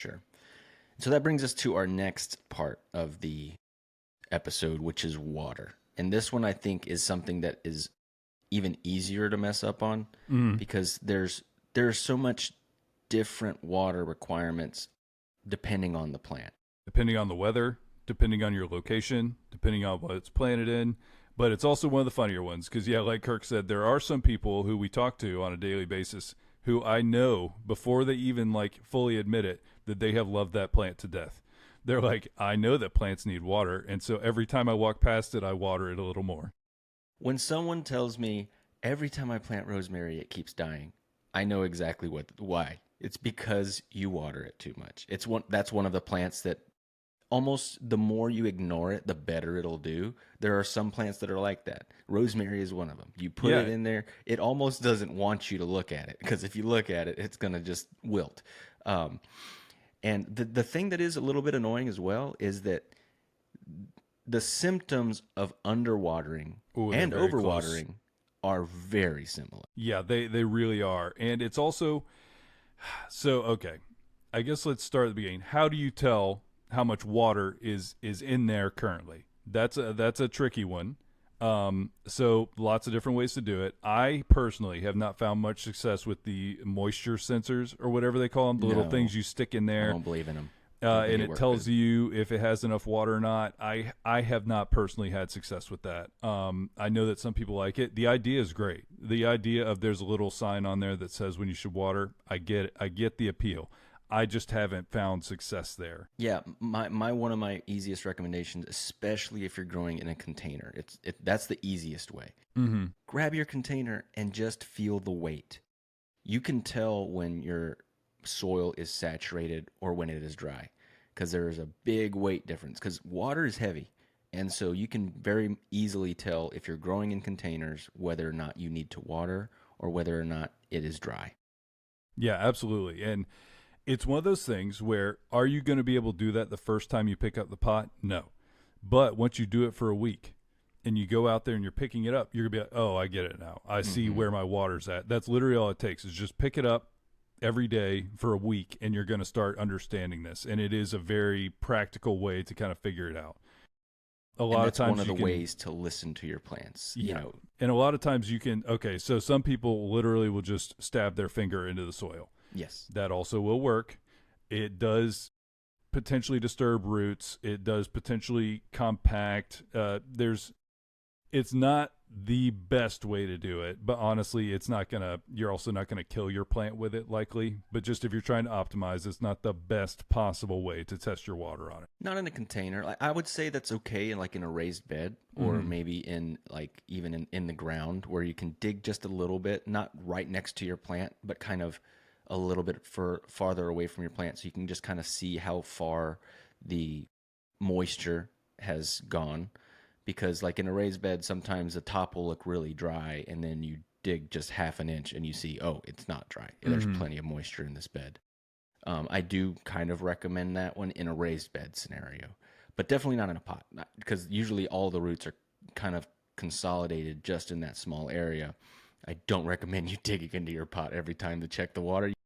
Sure. So that brings us to our next part of the episode, which is water. And this one I think is something that is even easier to mess up on Mm. because there's so much different water requirements depending on the plant. Depending on the weather, depending on your location, depending on what it's planted in. But it's also one of the funnier ones because, yeah, like Kirk said, there are some people who we talk to on a daily basis who I know before they even like fully admit it that they have loved that plant to death. They're like, I know that plants need water. And so every time I walk past it, I water it a little more. When someone tells me every time I plant rosemary it keeps dying, I know exactly why. It's because you water it too much. It's one That's one of the plants that almost the more you ignore it, the better it'll do. There are some plants that are like that. Rosemary is one of them. You put it Yeah. in there, it almost doesn't want you to look at it because if you look at it, it's going to just wilt. Um, and the thing that is a little bit annoying as well is that the symptoms of underwatering Oh, they're and very close. overwatering are very similar. Yeah, they really are. And it's also so okay. I guess let's start at the beginning. How do you tell how much water is in there currently? That's a tricky one. So lots of different ways to do it. I personally have not found much success with the moisture sensors or whatever they call them, the little No, things you stick in I there, don't believe in them. Don't think and they it work tells good. you if it has enough water or not. I have not personally had success with that. I know that some people like it. The idea is great. The idea of there's a little sign on there that says when you should water. I get it. I get the appeal. I just haven't found success there. Yeah, my one of my easiest recommendations, especially if you're growing in a container, that's the easiest way. Mm-hmm. Grab your container and just feel the weight. You can tell when your soil is saturated or when it is dry because there is a big weight difference because water is heavy. And so you can very easily tell if you're growing in containers whether or not you need to water or whether or not it is dry. Yeah, absolutely. And it's one of those things where are you going to be able to do that the first time you pick up the pot? No. But once you do it for a week and you go out there and you're picking it up, you're going to be like, oh, I get it now. I see Hmm. where my water's at. That's literally all it takes is just pick it up every day for a week and you're going to start understanding this. And it is a very practical way to kind of figure it out. A And lot of that's one times of you the can, ways to listen to your plants. yeah. And a lot of times you can, okay, so some people literally will just stab their finger into the soil. Yes. That also will work. It does potentially disturb roots. It does potentially compact. It's not the best way to do it, but honestly, it's not gonna. You're also not gonna kill your plant with it, likely. But just if you're trying to optimize, it's not the best possible way to test your water on it. Not in a container. Like I would say that's okay in like in a raised bed or Mm-hmm. maybe in like even in the ground where you can dig just a little bit, not right next to your plant, but kind of a little bit farther away from your plant so you can just kind of see how far the moisture has gone. Because like in a raised bed, sometimes the top will look really dry and then you dig just half an inch and you see, oh, it's not dry. There's Mm-hmm. plenty of moisture in this bed. I do kind of recommend that one in a raised bed scenario, but definitely not in a pot because usually all the roots are kind of consolidated just in that small area. I don't recommend you digging into your pot every time to check the water.